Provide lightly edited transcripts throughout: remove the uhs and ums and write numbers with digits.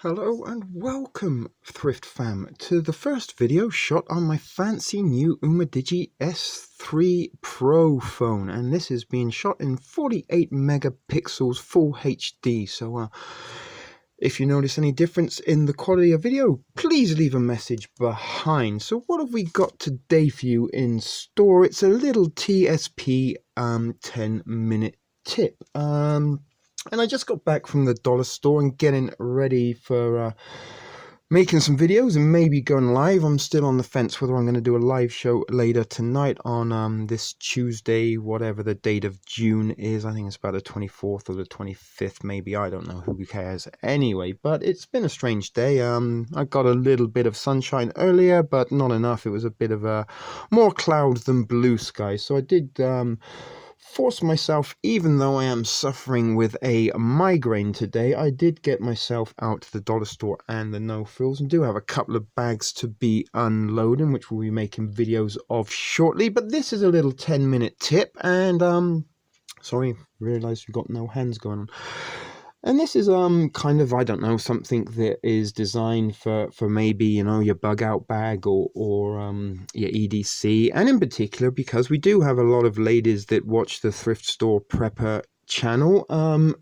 Hello and welcome, Thrift Fam, to the first video shot on my fancy new Umidigi S3 Pro phone, and this is being shot in 48 megapixels Full HD. So if you notice any difference in the quality of video, please leave a message behind. So what have we got today for you in store? It's a little TSP 10-minute tip. And I just got back from the dollar store and getting ready for making some videos and maybe going live. I'm still on the fence whether I'm going to do a live show later tonight on this Tuesday, whatever the date of June is. I think it's about the 24th or the 25th, maybe. I don't know, who cares anyway. But it's been a strange day. I got a little bit of sunshine earlier, but not enough. It was a bit of a more cloud than blue sky. So I did force myself, even though I am suffering with a migraine today, I did get myself out to the dollar store and the No Frills, and do have a couple of bags to be unloading, which we'll be making videos of shortly. But this is a little 10-minute tip, and sorry, realised we've got no hands going on. And this is kind of, I don't know, something that is designed for maybe, you know, your bug out bag or your EDC, and in particular because we do have a lot of ladies that watch the Thrift Store Prepper channel,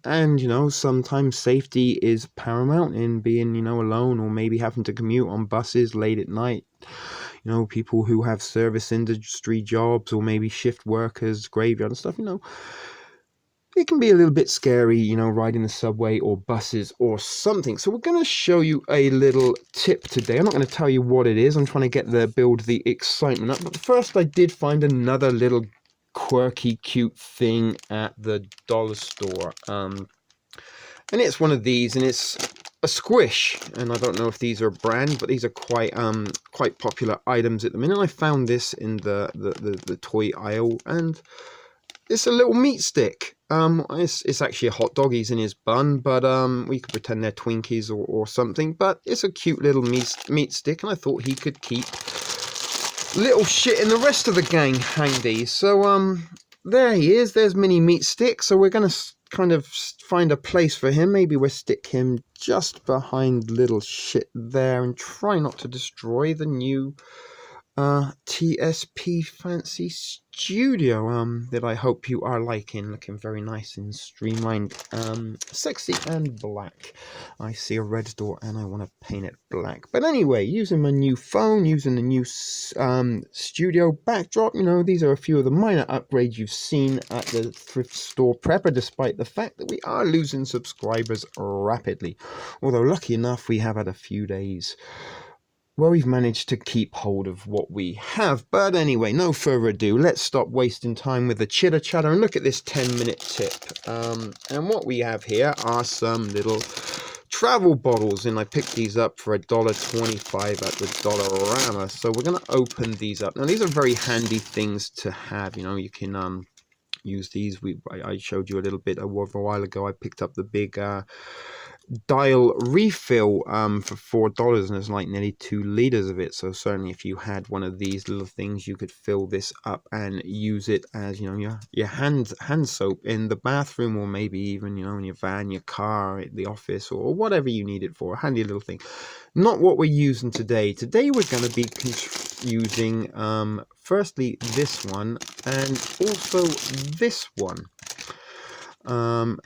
and you know, sometimes safety is paramount in being, you know, alone or maybe having to commute on buses late at night. You know, people who have service industry jobs or maybe shift workers, graveyard and stuff, you know, it can be a little bit scary, you know, riding the subway or buses or something. So we're going to show you a little tip today. I'm not going to tell you what it is. I'm trying to build the excitement up. But first, I did find another little quirky, cute thing at the dollar store. And it's one of these, and it's a squish. And I don't know if these are a brand, but these are quite popular items at the minute. I found this in the toy aisle, and it's a little meat stick. It's actually a hot dog. He's in his bun, but we could pretend they're Twinkies or something. But it's a cute little meat stick, and I thought he could keep little shit in the rest of the gang handy. So there he is. There's Mini Meat Stick. So we're gonna kind of find a place for him. Maybe we'll stick him just behind little shit there, and try not to destroy the new TSP Fancy Studio that I hope you are liking. Looking very nice and streamlined, sexy and black. I see a red door and I want to paint it black. But anyway, using my new phone, using the new studio backdrop, you know, these are a few of the minor upgrades you've seen at the Thrift Store Prepper, despite the fact that we are losing subscribers rapidly. Although lucky enough, we have had a few days well, we've managed to keep hold of what we have. But anyway, no further ado, let's stop wasting time with the chitter chatter and look at this 10-minute tip. And what we have here are some little travel bottles, and I picked these up for $1.25 at the Dollarama. So we're going to open these up. Now, these are very handy things to have. You know, you can use these. I showed you a little bit a while ago. I picked up the big dial refill for $4, and there's like nearly 2 liters of it. So certainly if you had one of these little things, you could fill this up and use it as, you know, your hand soap in the bathroom, or maybe even, you know, in your van, your car, at the office, or whatever you need it for. A handy little thing. Not what we're using today. Today we're going to be using firstly this one, and also this one.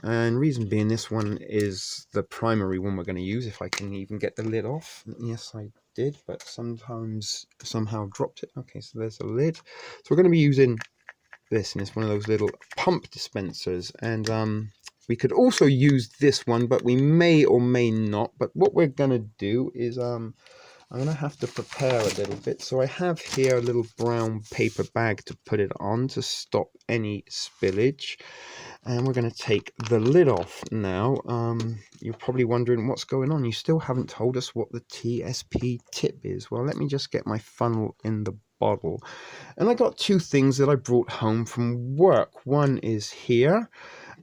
And reason being, this one is the primary one we're going to use, if I can even get the lid off. Yes, I did, but somehow dropped it. Okay, so there's a lid. So we're going to be using this, and it's one of those little pump dispensers. And we could also use this one, but we may or may not. But what we're going to do is I'm going to have to prepare a little bit. So I have here a little brown paper bag to put it on to stop any spillage. And we're going to take the lid off now. You're probably wondering what's going on. You still haven't told us what the TSP tip is. Well, let me just get my funnel in the bottle. And I got 2 things that I brought home from work. One is here,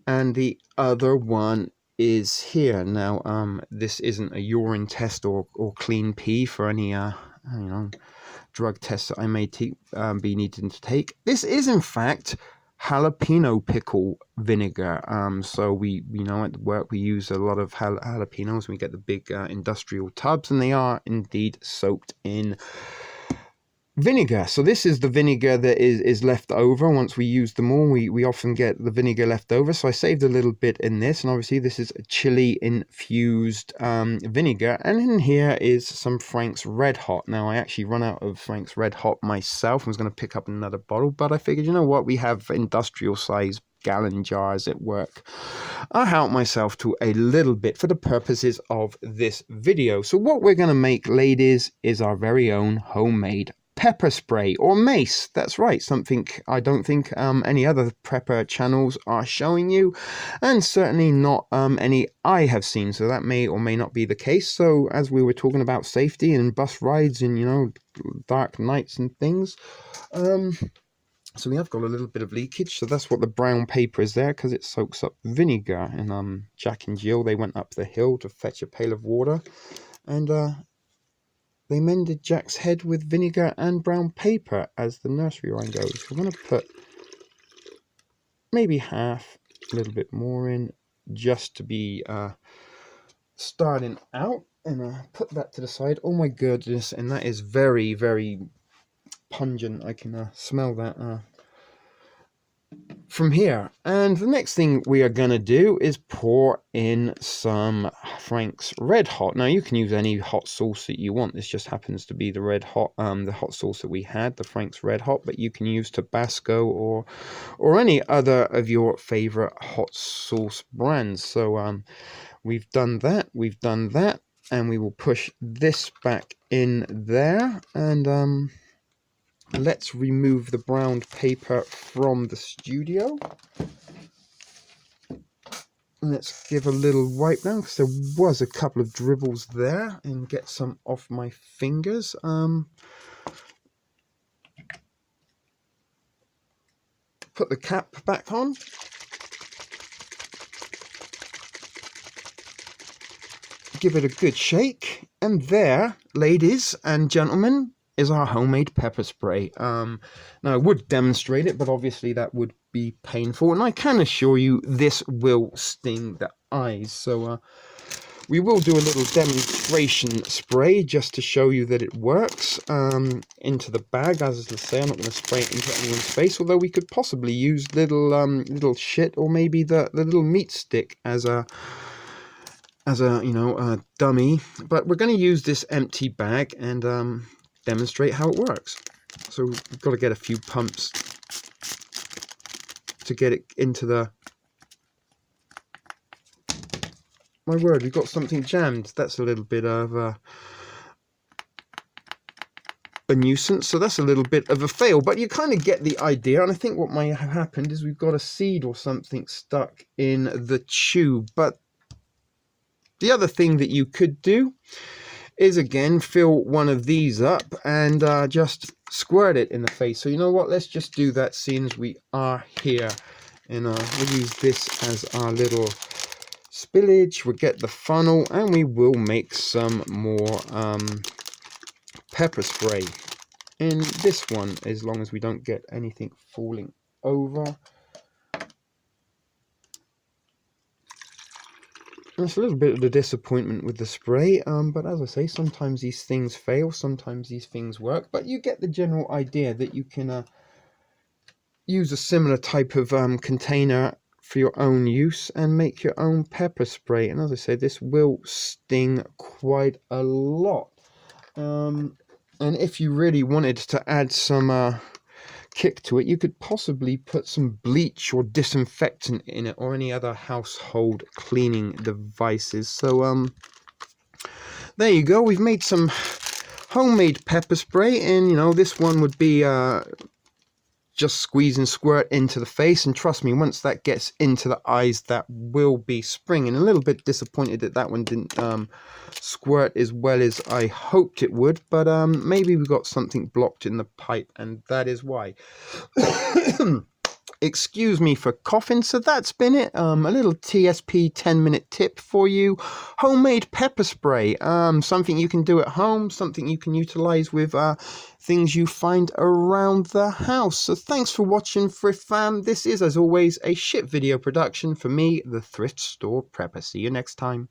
and the other one is here. Now, this isn't a urine test or clean pee for any, you know, drug tests that I may be needing to take. This is, in fact, jalapeno pickle vinegar. So we, at work we use a lot of jalapenos. We get the big industrial tubs, and they are indeed soaked in vinegar. So this is the vinegar that is left over. Once we use them all, we often get the vinegar left over. So I saved a little bit in this, and obviously this is a chili infused vinegar. And in here is some Frank's Red Hot. Now I actually run out of Frank's Red Hot myself. I was going to pick up another bottle, but I figured, you know what, we have industrial size gallon jars at work. I'll help myself to a little bit for the purposes of this video. So what we're going to make, ladies, is our very own homemade pepper spray or mace. That's right, something I don't think any other prepper channels are showing you, and certainly not any I have seen, so that may or may not be the case. So as we were talking about safety and bus rides and dark nights and things, so we have got a little bit of leakage, so that's what the brown paper is there, because it soaks up vinegar. And Jack and Jill, they went up the hill to fetch a pail of water, and they mended Jack's head with vinegar and brown paper, as the nursery rhyme goes. We're going to put maybe half, a little bit more in, just to be starting out. And put that to the side. Oh my goodness, and that is very, very pungent. I can smell that from here. And the next thing we are going to do is pour in some Frank's Red Hot. Now you can use any hot sauce that you want. This just happens to be the Red Hot, the hot sauce that we had, the Frank's Red Hot, but you can use Tabasco or any other of your favorite hot sauce brands. So we've done that, and we will push this back in there, and let's remove the brown paper from the studio. Let's give a little wipe down, because there was a couple of dribbles there, and get some off my fingers. Put the cap back on. Give it a good shake, and there, ladies and gentlemen, is our homemade pepper spray. Now I would demonstrate it, but obviously that would be painful, and I can assure you this will sting the eyes. So we will do a little demonstration spray just to show you that it works into the bag. As I say, I'm not going to spray it into anyone's face, although we could possibly use little shit, or maybe the little meat stick as a dummy. But we're going to use this empty bag and demonstrate how it works. So we've got to get a few pumps to get it into the... My word, we've got something jammed. That's a little bit of a nuisance, so that's a little bit of a fail, but you kind of get the idea. And I think what might have happened is we've got a seed or something stuck in the tube. But the other thing that you could do is, again, fill one of these up and just squirt it in the face. So you know what, let's just do that, seeing as we are here. And we'll use this as our little spillage. We'll get the funnel, and we will make some more pepper spray in this one, as long as we don't get anything falling over. It's a little bit of a disappointment with the spray, but as I say, sometimes these things fail, sometimes these things work, but you get the general idea that you can use a similar type of container for your own use and make your own pepper spray. And as I say, this will sting quite a lot. And if you really wanted to add some kick to it, you could possibly put some bleach or disinfectant in it, or any other household cleaning devices. So there you go, we've made some homemade pepper spray, and this one would be just squeeze and squirt into the face, and trust me, once that gets into the eyes, that will be springing. A little bit disappointed that that one didn't squirt as well as I hoped it would, but maybe we got something blocked in the pipe, and that is why. Excuse me for coughing. So that's been it. A little TSP 10-minute tip for you. Homemade pepper spray. Something you can do at home, something you can utilize with things you find around the house. So thanks for watching, Thrift Fam. This is, as always, a shit video production for me, the Thrift Store Prepper. See you next time.